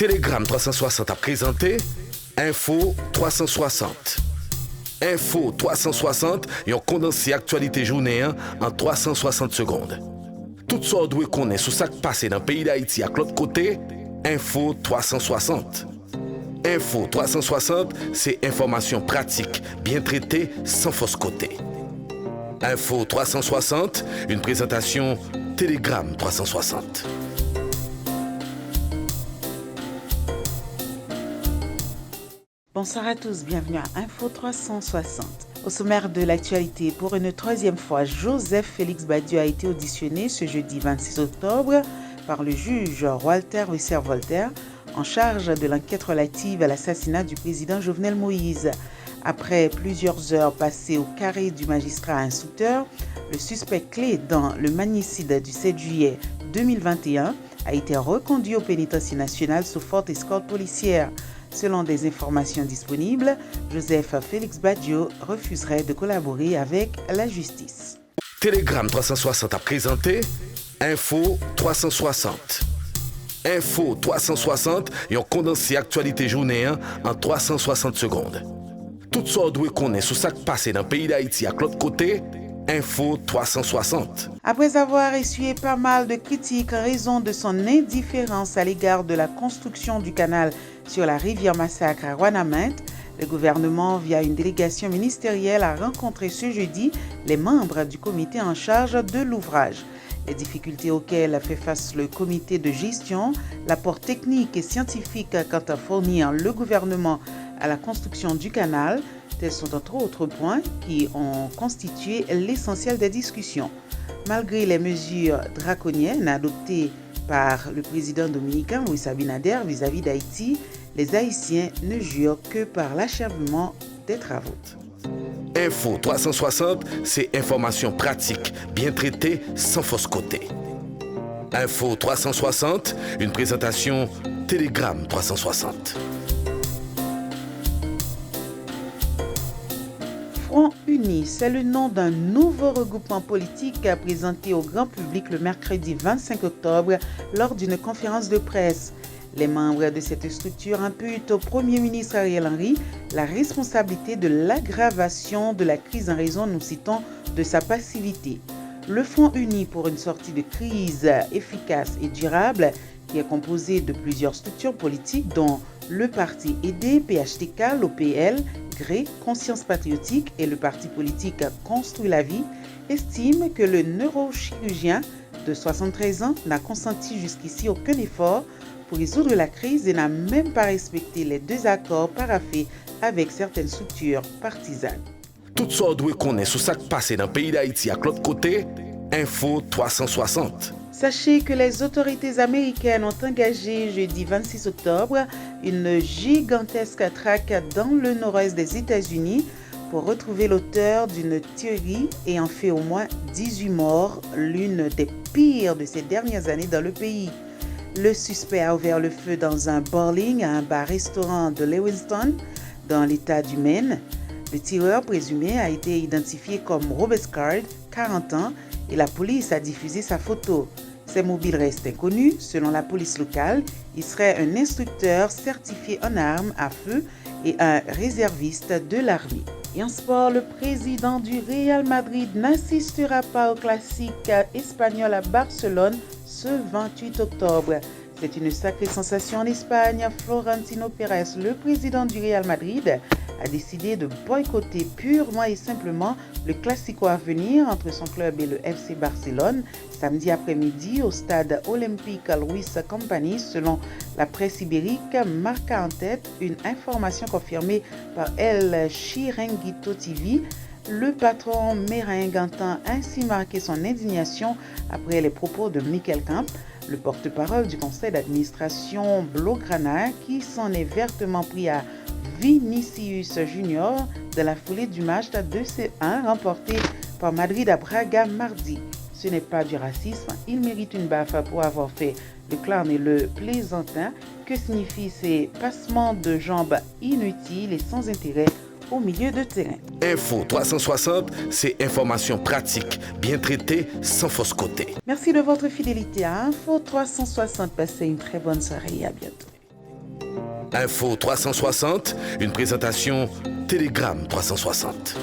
Telegram 360 a présenté Info 360. Info 360, yon condensé actualité journée en 360 secondes. Tout ça doit connaître sur ce qui passe dans le pays d'Haïti à l'autre côté, Info 360. Info 360, c'est information pratique, bien traitée, sans fausse côté. Info 360, une présentation Telegram 360. Bonsoir à tous, bienvenue à Info 360. Au sommaire de l'actualité, pour une troisième fois, Joseph Félix Badiou a été auditionné ce jeudi 26 octobre par le juge Walter Wisser-Voltaire en charge de l'enquête relative à l'assassinat du président Jovenel Moïse. Après plusieurs heures passées au carré du magistrat instructeur, le suspect clé dans le magnicide du 7 juillet 2021 a été reconduit au pénitencier national sous forte escorte policière. Selon des informations disponibles, Joseph Félix Badiou refuserait de collaborer avec la justice. Telegram 360 a présenté Info 360. Info 360, yon condensé actualité journée en 360 secondes. Tout ça doit connaître sur ce qui passe dans le pays d'Haïti à l'autre côté, Info 360. Après avoir essuyé pas mal de critiques en raison de son indifférence à l'égard de la construction du canal sur la rivière Massacre à Ouanaminthe, le gouvernement, via une délégation ministérielle, a rencontré ce jeudi les membres du comité en charge de l'ouvrage. Les difficultés auxquelles fait face le comité de gestion, l'apport technique et scientifique quant à fournir le gouvernement à la construction du canal, tels sont entre autres points qui ont constitué l'essentiel des discussions. Malgré les mesures draconiennes adoptées par le président dominicain Luis Abinader vis-à-vis d'Haïti, les Haïtiens ne jurent que par l'achèvement des travaux. Info 360, c'est information pratique, bien traitée, sans fausse côté. Info 360, une présentation Telegram 360. Front Uni, c'est le nom d'un nouveau regroupement politique présenté au grand public le mercredi 25 octobre lors d'une conférence de presse. Les membres de cette structure imputent au Premier ministre Ariel Henry la responsabilité de l'aggravation de la crise en raison, nous citons, de sa passivité. Le Front Uni pour une sortie de crise efficace et durable, qui est composé de plusieurs structures politiques dont le Parti aidé, PHTK, l'OPL, GRE, Conscience Patriotique et le parti politique Construire la vie, estime que le neurochirurgien de 73 ans n'a consenti jusqu'ici aucun effort pour résoudre la crise et n'a même pas respecté les deux accords paraphés avec certaines structures partisanes. Tout ça doit connaître sur ce qui passe dans le pays d'Haïti à l'autre côté, Info 360. Sachez que les autorités américaines ont engagé jeudi 26 octobre une gigantesque traque dans le nord-est des États-Unis pour retrouver l'auteur d'une tuerie ayant fait au moins 18 morts, l'une des pires de ces dernières années dans le pays. Le suspect a ouvert le feu dans un bowling à un bar-restaurant de Lewiston, dans l'État du Maine. Le tireur présumé a été identifié comme Robert Card, 40 ans, et la police a diffusé sa photo. Ses mobiles restent inconnus. Selon la police locale, il serait un instructeur certifié en armes à feu et un réserviste de l'armée. Et en sport, le président du Real Madrid n'assistera pas au classique espagnol à Barcelone ce 28 octobre. C'est une sacrée sensation en Espagne. Florentino Pérez, le président du Real Madrid, a décidé de boycotter purement et simplement le Classico à venir entre son club et le FC Barcelone samedi après-midi au stade olympique Luis Companys. Selon la presse ibérique, marqua en tête une information confirmée par El Chiringuito TV. Le patron merengue entend ainsi marquer son indignation après les propos de Mikel Camp, le porte-parole du conseil d'administration Blaugrana, qui s'en est vertement pris à Vinicius Junior de la foulée du match 2-1 remporté par Madrid à Braga mardi. Ce n'est pas du racisme, il mérite une baffe pour avoir fait le clown et le plaisantin. Que signifient ces passements de jambes inutiles et sans intérêt au milieu de terrain? Info 360, c'est information pratique, bien traitée, sans fausse côté. Merci de votre fidélité à Info 360. Passez une très bonne soirée et à bientôt. Info 360, une présentation Télégramme 360.